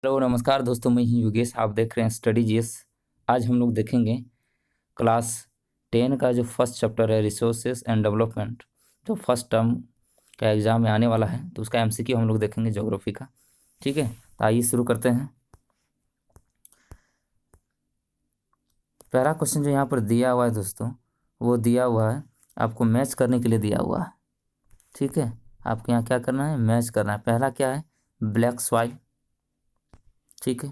Hello नमस्कार दोस्तों, मैं ही योगेश। आप देख रहे हैं स्टडी जीएस। आज हम लोग देखेंगे क्लास 10 का जो फर्स्ट चैप्टर है रिसोर्सेज एंड डेवलपमेंट, जो फर्स्ट टर्म का एग्ज़ाम में आने वाला है, तो उसका एमसीक्यू हम लोग देखेंगे ज्योग्राफी का। ठीक है, तो आइए शुरू करते हैं। पहला क्वेश्चन जो यहाँ पर दिया हुआ है दोस्तों, वो दिया हुआ है आपको मैच करने के लिए दिया हुआ है। ठीक है, आपको यहाँ क्या करना है, मैच करना है। पहला क्या है, ब्लैक सॉइल। ठीक है,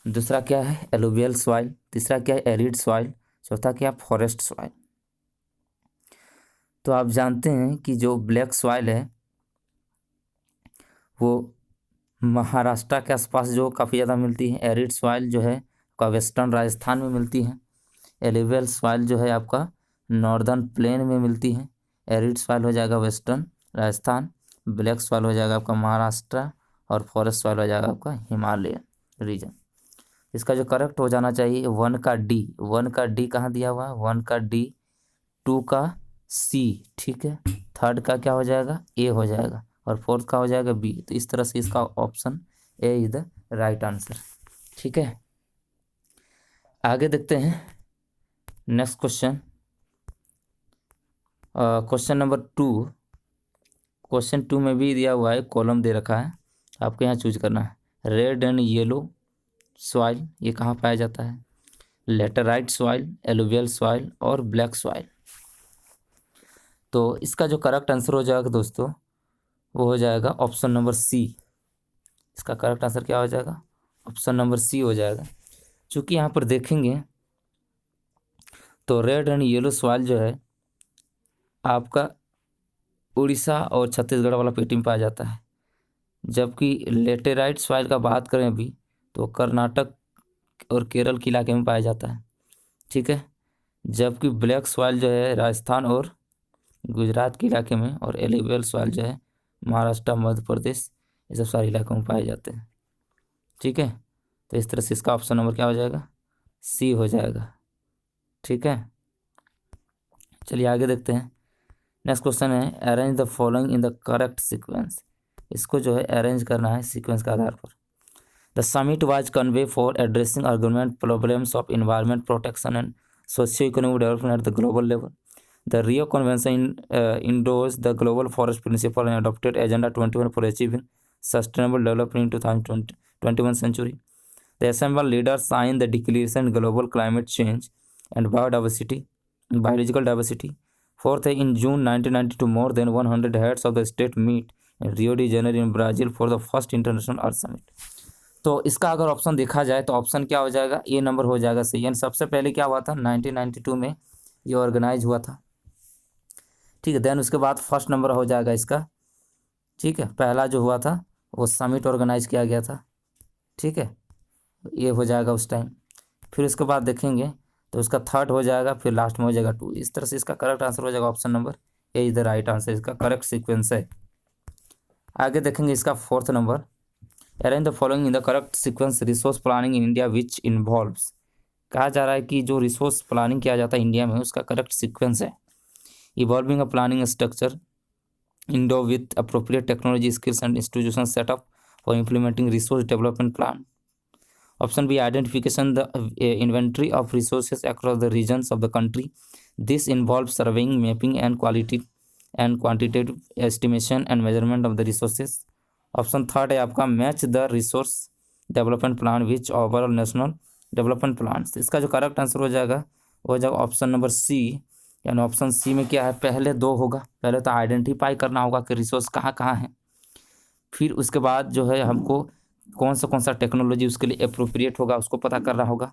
दूसरा क्या है, एलुवियल सॉइल। तीसरा क्या है, एरिड सॉइल। चौथा क्या है, फॉरेस्ट सॉइल। तो आप जानते हैं कि जो ब्लैक सॉइल है वो महाराष्ट्र के आसपास जो काफ़ी ज़्यादा मिलती है। एरिड सॉइल जो है का वेस्टर्न राजस्थान में मिलती है। एलुवियल सॉइल जो है आपका नॉर्दर्न प्लेन में मिलती है। एरिड सॉइल हो जाएगा वेस्टर्न राजस्थान। ब्लैक सॉइल हो जाएगा आपका महाराष्ट्र। और फॉरेस्ट सॉइल हो जाएगा आपका हिमालय रीजन। इसका जो करेक्ट हो जाना चाहिए 1 का डी। 1 का डी कहाँ दिया हुआ है, 1 का डी। 2 का सी। ठीक है, थर्ड का क्या हो जाएगा, ए हो जाएगा। और फोर्थ का हो जाएगा बी। तो इस तरह से इसका option A is the right answer. ठीक है, आगे देखते हैं next question. Question number 2। Question 2 में भी दिया हुआ है, कॉलम दे रखा है, आपको यहाँ चूज करना है। रेड एंड येलो सॉइल ये कहाँ पाया जाता है, लेटेराइट सॉइल, एलुवियल सॉइल और ब्लैक सॉइल। तो इसका जो करेक्ट आंसर हो जाएगा दोस्तों, वो हो जाएगा ऑप्शन नंबर सी। इसका करेक्ट आंसर क्या हो जाएगा, ऑप्शन नंबर सी हो जाएगा। चूँकि यहाँ पर देखेंगे तो रेड एंड येलो सॉइल जो है आपका उड़ीसा और छत्तीसगढ़ वाला पेटी में पाया जाता है। जबकि लेटेराइट सॉइल का बात करें अभी, तो कर्नाटक और केरल के इलाके में पाया जाता है। ठीक है, जबकि ब्लैक सॉइल जो है राजस्थान और गुजरात के इलाके में, और एलुवियल सॉइल जो है महाराष्ट्र, मध्य प्रदेश, ये सब सारे इलाकों में पाए जाते हैं। ठीक है, तो इस तरह से इसका ऑप्शन नंबर क्या हो जाएगा, सी हो जाएगा। ठीक है, चलिए आगे देखते हैं। नेक्स्ट क्वेश्चन है, arrange the following in the correct sequence. इसको जो है अरेंज करना है सीक्वेंस के आधार पर। The summit was convey for addressing argument problems of environment protection and socio economic development at the global level. The Rio Convention endorsed the Global Forest Principle and adopted Agenda 21 for achieving sustainable development in 2021 century. The assembled leaders signed the Declaration on Global Climate Change and Biological Diversity. Fourth, in June 1992, more than 100 heads of the state meet in Rio de Janeiro in Brazil for the first International Earth Summit. तो इसका अगर option देखा जाए तो option क्या हो जाएगा, ए number हो जाएगा सही। यानी सबसे पहले क्या हुआ था, 1992 में ये ऑर्गेनाइज हुआ था। ठीक है, देन उसके बाद फर्स्ट नंबर हो जाएगा इसका। ठीक है, पहला जो हुआ था वो समिट ऑर्गेनाइज किया गया था। ठीक है, ये हो जाएगा उस टाइम। फिर उसके बाद देखेंगे तो उसका थर्ड हो जाएगा, फिर लास्ट में हो जाएगा 2। इस तरह से इसका करेक्ट आंसर हो जाएगा option number A is the right answer. इसका करेक्ट सीक्वेंस है। आगे देखेंगे इसका fourth number, arrange the following in the correct sequence resource planning in India which involves. कहा जा रहा है कि जो रिसोर्स प्लानिंग किया जाता है इंडिया में, उसका करेक्ट सीक्वेंस है evolving a planning structure Indo with appropriate technology skills and institutional setup for implementing resource development plan. Option B, identification the inventory of resources across the regions of the country. This involves surveying, mapping, and quantitative estimation and measurement of the resources. Option third है आपका match the resource development plan which overall national development plans. इसका जो correct answer हो जाएगा वो हो जाएगा option number सी। यानी ऑप्शन सी में क्या है, पहले 2 होगा। पहले तो आइडेंटिफाई करना होगा कि रिसोर्स कहाँ कहाँ है, फिर उसके बाद जो है हमको कौन सा टेक्नोलॉजी उसके लिए अप्रोप्रिएट होगा उसको पता करना होगा।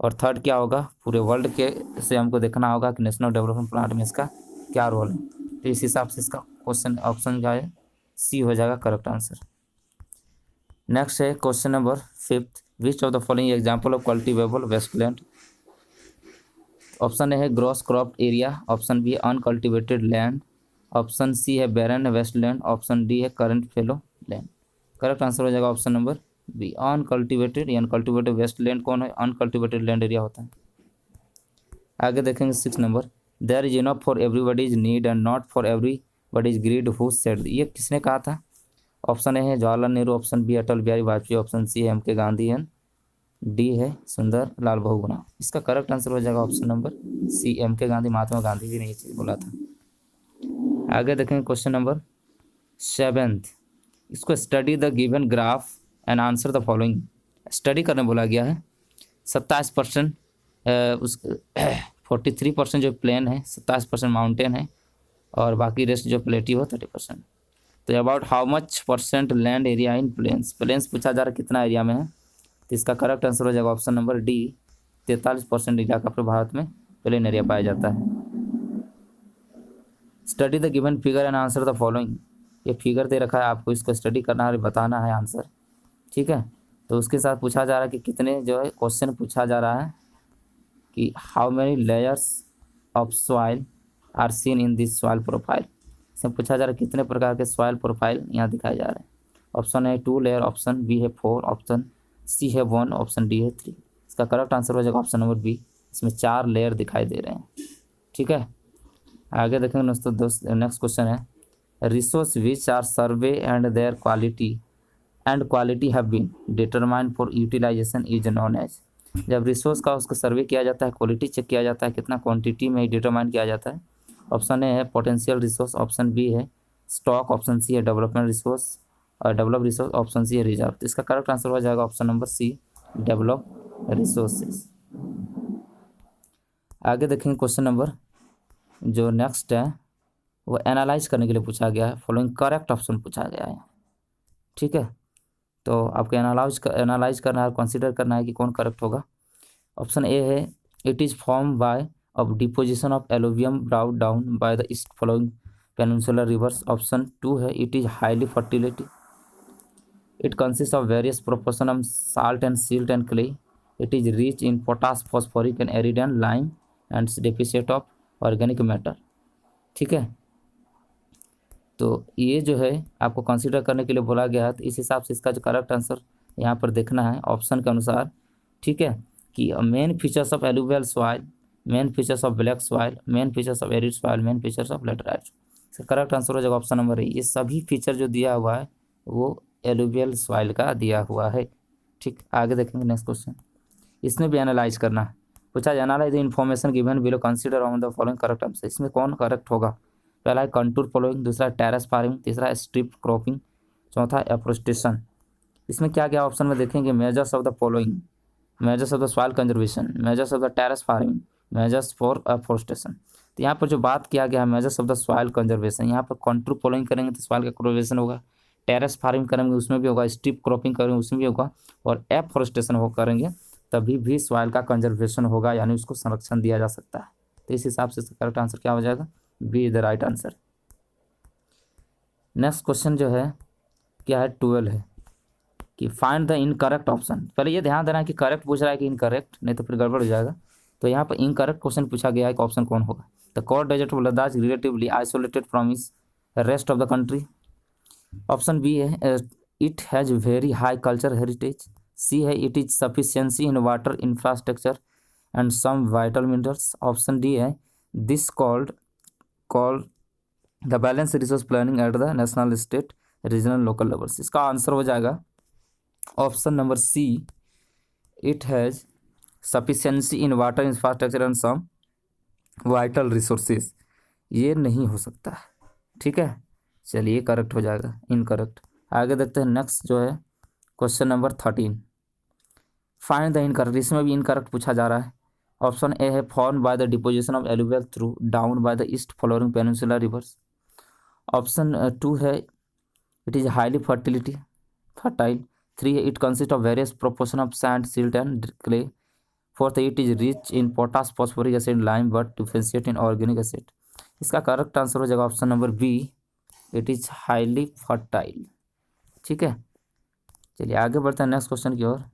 और थर्ड क्या होगा, पूरे वर्ल्ड के से हमको देखना होगा कि नेशनल डेवलपमेंट प्लान में इसका क्या रोल है। तो इस हिसाब से इसका क्वेश्चन ऑप्शन क्या है, सी हो जाएगा करेक्ट आंसर। नेक्स्ट है question number 5, which of the following example of cultivable wasteland. Option A है gross crop area, option B है अनकल्टिवेटेड लैंड, ऑप्शन सी है बैरन वेस्टलैंड, ऑप्शन डी है current fallow land. Correct answer हो जाएगा option number B, uncultivated. Uncultivated wasteland कौन है, uncultivated land area होता है। आगे देखेंगे 6 number, there is enough for everybody's need and not for everybody's greed who said. ये किसने कहा था, ऑप्शन ए है Jawaharlal Nehru, option B Atal Bihari Vajpayee, option C है एम के गांधी एंड डी है सुंदर लाल बहुगुणा। इसका करेक्ट आंसर हो जाएगा ऑप्शन नंबर सी एम के गांधी। महात्मा गांधी जी ने ये चीज़ बोला था। आगे देखेंगे क्वेश्चन नंबर 7। इसको study the given graph and answer the following. Study करने बोला गया है। 27% उस 43% जो प्लेन है, 27% माउंटेन है और बाकी रेस्ट जो प्लेटिव हो 30%। तो about how much percent land area in plains. Plains पूछा जा रहा है कितना एरिया में है, तो इसका करेक्ट आंसर हो जाएगा ऑप्शन नंबर डी 43% एरिया का भारत में प्लेन एरिया पाया जाता है। Study the given figure and answer the following. ये फिगर दे रखा है, आपको इसको स्टडी करना है और बताना है आंसर। ठीक है, तो उसके साथ पूछा जा रहा है कि कितने जो है क्वेश्चन पूछा जा रहा है कि how many layers of soil are seen in this soil profile. इसमें पूछा जा रहा है कितने प्रकार के सॉइल प्रोफाइल यहाँ दिखाए जा रहे हैं। ऑप्शन है 2 लेयर, ऑप्शन बी है 4, ऑप्शन सी है 1, ऑप्शन डी है 3। इसका करेक्ट आंसर हो जाएगा ऑप्शन नंबर बी। इसमें 4 लेयर दिखाई दे रहे हैं। ठीक है, आगे देखेंगे दोस्तों। नेक्स्ट क्वेश्चन है resource which are survey and their quality have been determined for utilization is known as. जब रिसोर्स का उसका सर्वे किया जाता है, क्वालिटी चेक किया जाता है, कितना क्वांटिटी में डिटरमाइन किया जाता है। ऑप्शन ए है पोटेंशियल रिसोर्स, ऑप्शन बी है स्टॉक, ऑप्शन सी है डेवलपमेंट रिसोर्स और डेवलप रिसोर्स, ऑप्शन सी है रिजर्व। तो इसका करेक्ट आंसर हो जाएगा option number C develop resources. आगे देखेंगे क्वेश्चन नंबर जो नेक्स्ट है वो एनालाइज करने के लिए पूछा गया है। फॉलोइंग करेक्ट ऑप्शन पूछा गया है। ठीक है, तो आपको एनालाइज करना है, कंसीडर करना है कि कौन करेक्ट होगा। ऑप्शन ए है it is form by of deposition of alluvium brought down by the east following peninsular rivers. Option 2 है it is highly fertility, it consist of various proportion of salt and silt and clay, it is rich in potash phosphoric and एरिडन lime and deficient of organic matter. ठीक है, तो ये जो है आपको consider करने के लिए बोला गया है। तो इस हिसाब से इसका जो करेक्ट आंसर यहाँ पर देखना है ऑप्शन के अनुसार। ठीक है, कि main features of alluvial soil, main features of black soil, main features of arid soil, main features of laterite. इसका करेक्ट आंसर हो जाएगा ऑप्शन नंबर ए। ये सभी फीचर जो दिया हुआ है वो एलुवियल सॉइल का दिया हुआ है। ठीक, आगे देखेंगे नेक्स्ट क्वेश्चन। इसमें भी एनालाइज करना है। पूछा analyse the information given below consider on the following correct answer. इसमें कौन करेक्ट होगा। पहला है कंटूर फॉलोइंग, दूसरा है टेरेस फार्मिंग, तीसरा है स्ट्रिप क्रॉपिंग, चौथा एफोरेस्टेशन। इसमें क्या क्या ऑप्शन में देखेंगे measures of the following, measures of the soil conservation, measures of the terrace farming, measures for afforestation. तो यहाँ पर जो बात किया गया है measures of the soil conservation, यहाँ पर कंटूर फॉलोइंग करेंगे तो सॉइल का कंजर्वेशन होगा, टेरेस फार्मिंग करेंगे उसमें भी होगा, स्ट्रिप क्रॉपिंग करेंगे उसमें भी होगा और एफोरेस्टेशन हो करेंगे तभी भी सॉइल का कंजर्वेशन होगा, यानी उसको संरक्षण दिया जा सकता है। तो इस हिसाब से करेक्ट आंसर क्या हो जाएगा, B is the right answer. Next question जो है क्या है 12 है कि फाइंड द इनकरेक्ट ऑप्शन। पहले ये ध्यान देना है कि करेक्ट पूछ रहा है कि इनकरेक्ट, नहीं तो फिर गड़बड़ हो जाएगा। तो यहाँ पर इनकरेक्ट क्वेश्चन पूछा गया है कि ऑप्शन कौन होगा। The core desert of Ladakh relatively isolated from is rest of the country. Option B है it has very high culture heritage, C है it is sufficiency in water infrastructure and some vital minerals, option D है this called the balance resource planning at the national state regional local levels. इसका answer हो जाएगा option number C it has sufficiency in water infrastructure and some vital resources. ये नहीं हो सकता। ठीक है, चलिए करेक्ट हो जाएगा, इनकरेक्ट। आगे देखते हैं नेक्स्ट जो है question number 13 find the incorrect. इसमें भी इनकरेक्ट पूछा जा रहा है। ऑप्शन ए है form by the deposition of alluvial through down by the east flowing peninsular rivers. Option 2 है इट इज हाईली फर्टाइल, 3 है it consist of various proportion of sand silt and clay, 4th it is rich in potash phosphoric acid lime but differentiate in organic acid. इसका correct answer हो जाएगा option number B it is highly fertile. ठीक है, चलिए आगे बढ़ते हैं next question की ओर।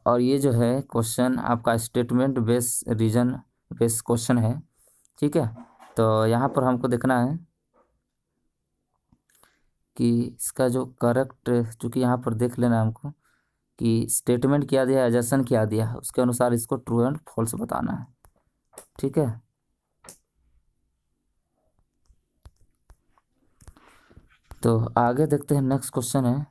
और ये जो है क्वेश्चन आपका statement base reason base question है। ठीक है, तो यहाँ पर हमको देखना है कि इसका जो करेक्ट, चूँकि यहाँ पर देख लेना है हमको कि स्टेटमेंट क्या दिया है, एजर्शन क्या दिया है, उसके अनुसार इसको ट्रू एंड फॉल्स बताना है। ठीक है, तो आगे देखते हैं, नेक्स्ट क्वेश्चन है,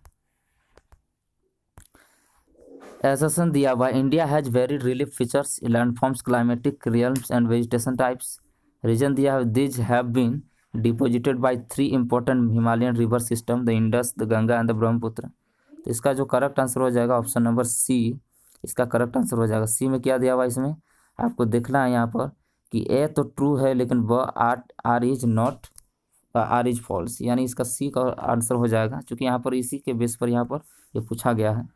एसेसन दिया हुआ, India has varied relief features, landforms, climatic realms and vegetation types. Reason दिया है, these have been deposited by 3 important Himalayan river system, the Indus, the Ganga and the Brahmaputra. तो इसका जो करेक्ट आंसर हो जाएगा ऑप्शन नंबर सी, इसका करेक्ट आंसर हो जाएगा। सी में क्या दिया हुआ इसमें आपको देखना है यहाँ पर कि ए तो ट्रू है लेकिन ब R is not, R is false, यानी इसका सी का आंसर हो जाएगा, क्योंकि यहाँ पर इसी के बेस पर यहाँ पर ये पूछा गया है।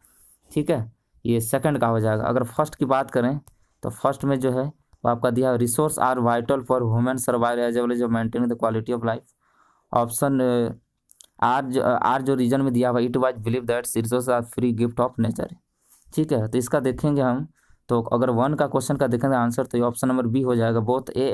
ठीक है, ये सेकंड का हो जाएगा। अगर फर्स्ट की बात करें तो फर्स्ट में जो है वो आपका दिया, resource are vital for human survival as well as maintaining the quality of life. Option R जो रीजन में दिया हुआ, it was believe that resource are free gift of nature. ठीक है, तो इसका देखेंगे हम, तो अगर 1 का क्वेश्चन का देखेंगे आंसर तो ये ऑप्शन नंबर बी हो जाएगा, both A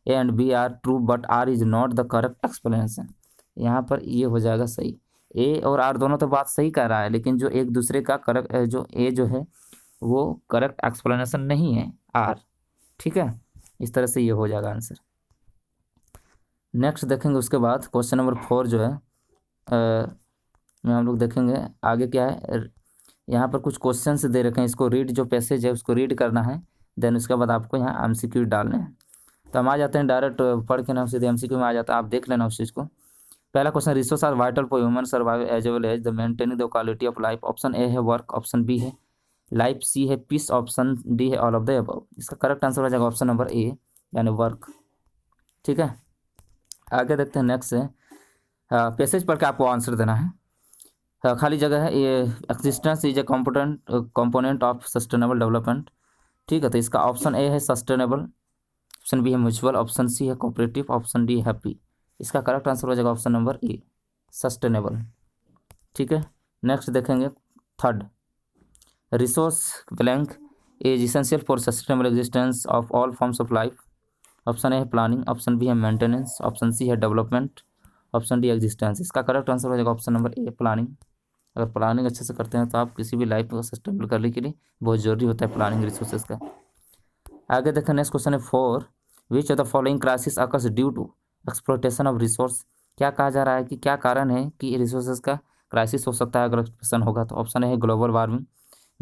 and B are true but R is not the correct explanation. यहाँ पर ये हो जाएगा सही, ए और आर दोनों तो बात सही कर रहा है, लेकिन जो एक दूसरे का करेक्ट, जो ए जो है वो करेक्ट एक्सप्लेनेशन नहीं है आर। ठीक है, इस तरह से ये हो जाएगा आंसर। नेक्स्ट देखेंगे उसके बाद क्वेश्चन नंबर 4 जो है में हम लोग देखेंगे आगे क्या है। यहाँ पर कुछ क्वेश्चन दे रखे हैं, इसको रीड, जो पैसेज है उसको रीड करना है, देन उसके बाद आपको यहाँ एमसीक्यू डालने हैं। तो हम आ जाते हैं डायरेक्ट पढ़ के ना सीधे एमसीक्यू में आ जाता है, आप देख लेना उस चीज़ को। पहला question, resource are vital for human survival as well as the maintaining the quality of life. Option A है वर्क, ऑप्शन बी है लाइफ, सी है पीस, ऑप्शन डी है ऑल ऑफ द अबव। इसका करेक्ट आंसर हो जाएगा option number A यानी work. ठीक है, आगे देखते हैं नेक्स्ट है, पैसेज पढ़ के आपको आंसर देना है। खाली जगह है, ये existence is a component of sustainable development. ठीक है, तो इसका ऑप्शन ए है सस्टेनेबल, ऑप्शन बी है म्यूचुअल, ऑप्शन सी है कोऑपरेटिव, ऑप्शन डी हैप्पी। इसका करेक्ट आंसर हो जाएगा ऑप्शन नंबर ए सस्टेनेबल। ठीक है, नेक्स्ट देखेंगे third, resource blank is essential for sustainable existence of all forms of life. Option A है planning, option B है maintenance, option C है development, option D existence. इसका correct answer हो जाएगा option number a planning. अगर planning अच्छे से करते हैं तो आप किसी भी लाइफ को सस्टेनेबल करने के लिए बहुत जरूरी होता है प्लानिंग रिसोर्सेज का। आगे देखें, नेक्स्ट क्वेश्चन है 4, which of the following crisis occurs due to exploitation of resource. क्या कहा जा रहा है कि क्या कारण है कि रिसोर्सेज का क्राइसिस हो सकता है अगर एक्सप्लोटेशन होगा। तो ऑप्शन ए है ग्लोबल वार्मिंग,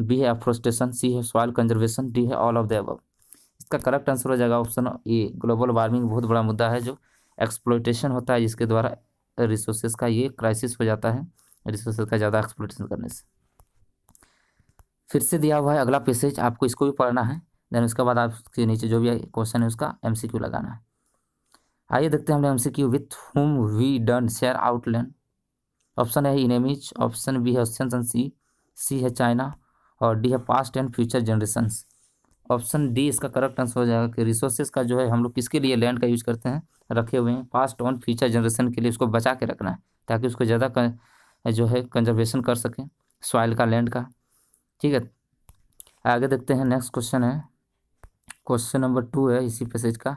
बी है एफोरेस्टेशन, सी है सॉइल कंजर्वेशन, डी है ऑल ऑफ द अबव। इसका करेक्ट आंसर हो जाएगा ऑप्शन ए ग्लोबल वार्मिंग। बहुत बड़ा मुद्दा है जो एक्सप्लोटेशन होता है, जिसके द्वारा रिसोर्सेज का ये क्राइसिस हो जाता है, रिसोर्सेज का ज़्यादा एक्सप्लोटेशन करने से। फिर से दिया हुआ है अगला पैसेज, आपको इसको भी पढ़ना है, देन उसके बाद आपके नीचे जो भी क्वेश्चन है उसका एमसीक्यू लगाना है। आइए देखते हैं हमने MCQ, with whom we done share outland. Option है इनेमीज, ऑप्शन बी है ओशियंस एंड सी है चाइना, और डी है past and future generations. Option D इसका करेक्ट आंसर हो जाएगा कि रिसोर्सेज का जो है हम लोग किसके लिए लैंड का यूज करते हैं, रखे हुए हैं पास्ट और फ्यूचर जनरेशन के लिए, उसको बचा के रखना है ताकि उसको ज़्यादा जो है कंजर्वेशन कर सकें सॉइल का, लैंड का। ठीक है, आगे देखते हैं, नेक्स्ट क्वेश्चन है, क्वेश्चन नंबर 2 है इसी पैसेज का।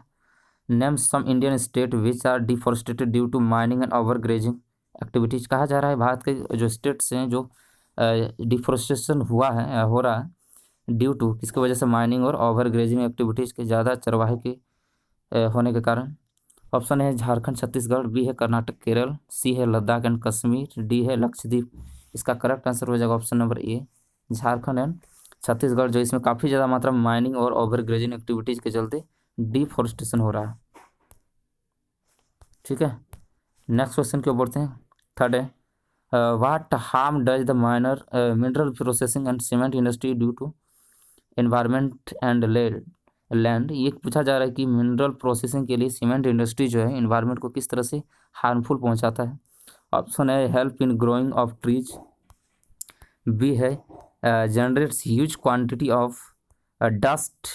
Name some Indian state which are deforestated due to mining and over grazing activities. कहा जा रहा है भारत के जो स्टेट्स हैं जो डिफॉरेस्टेशन हुआ है, हो रहा है ड्यू टू, किसकी वजह से, माइनिंग और ओवर ग्रेजिंग एक्टिविटीज़ के ज़्यादा चरवाहे के होने के कारण। ऑप्शन है झारखंड छत्तीसगढ़, बी है कर्नाटक केरल, सी है लद्दाख एंड कश्मीर, डी है लक्षद्वीप। इसका करेक्ट आंसर हो जाएगा option number A Jharkhand and Chhattisgarh, जो इसमें काफ़ी ज़्यादा मात्रा में माइनिंग और ओवर ग्रेजिंग एक्टिविटीज़ के चलते डिफॉरेस्टेशन हो रहा है। ठीक है, नेक्स्ट क्वेश्चन की ओर बढ़ते हैं, थर्ड है, what harm does the minor mineral processing and cement industry due to environment and land. ये पूछा जा रहा है कि मिनरल प्रोसेसिंग के लिए सीमेंट इंडस्ट्री जो है इन्वायरमेंट को किस तरह से हार्मफुल पहुंचाता है। ऑप्शन है help in growing of trees, B है generates huge quantity of dust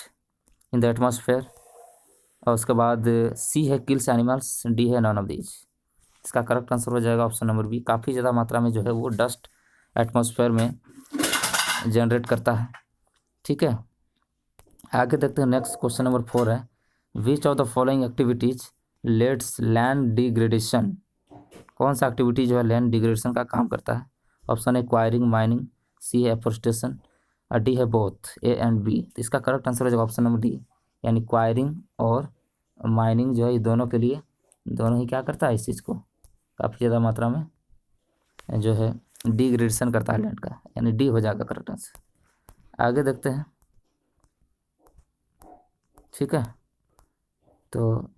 in the atmosphere, और उसके बाद सी है किल्स एनिमल्स, डी है नॉन ऑफ दीज। इसका करेक्ट आंसर हो जाएगा ऑप्शन नंबर बी, काफ़ी ज़्यादा मात्रा में जो है वो डस्ट एटमॉस्फेयर में जनरेट करता है। ठीक है, आगे देखते हैं, नेक्स्ट क्वेश्चन नंबर 4 है, विच of the following activities let's land degradation. कौन सा एक्टिविटी जो है लैंड डिग्रेडेशन का काम करता है। ऑप्शन है क्वायरिंग, माइनिंग, सी है एफोरेस्टेशन, और डी है बोथ ए एंड बी। तो इसका करेक्ट आंसर हो जाएगा ऑप्शन नंबर डी, यानी क्वायरिंग और माइनिंग जो है ये दोनों के लिए, दोनों ही क्या करता है, इस चीज़ को काफ़ी ज़्यादा मात्रा में जो है डिग्रेडेशन करता है लैंड का, यानी डी हो जाएगा करेक्ट आंसर। आगे देखते हैं। ठीक है, तो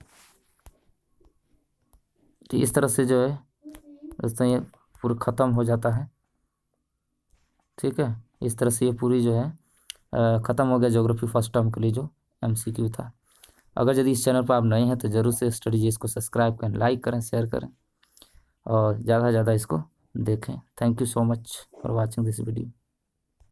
इस तरह से जो है दोस्तों ये पूरा ख़त्म हो जाता है। ठीक है, इस तरह से ये पूरी जो है ख़त्म हो गया ज्योग्राफी फर्स्ट टर्म के लिए जो MCQ था। अगर यदि इस चैनल पर आप नए हैं तो ज़रूर से स्टडी जी इसको सब्सक्राइब करें, लाइक करें, शेयर करें और ज़्यादा से ज़्यादा इसको देखें। Thank you so much for watching this video.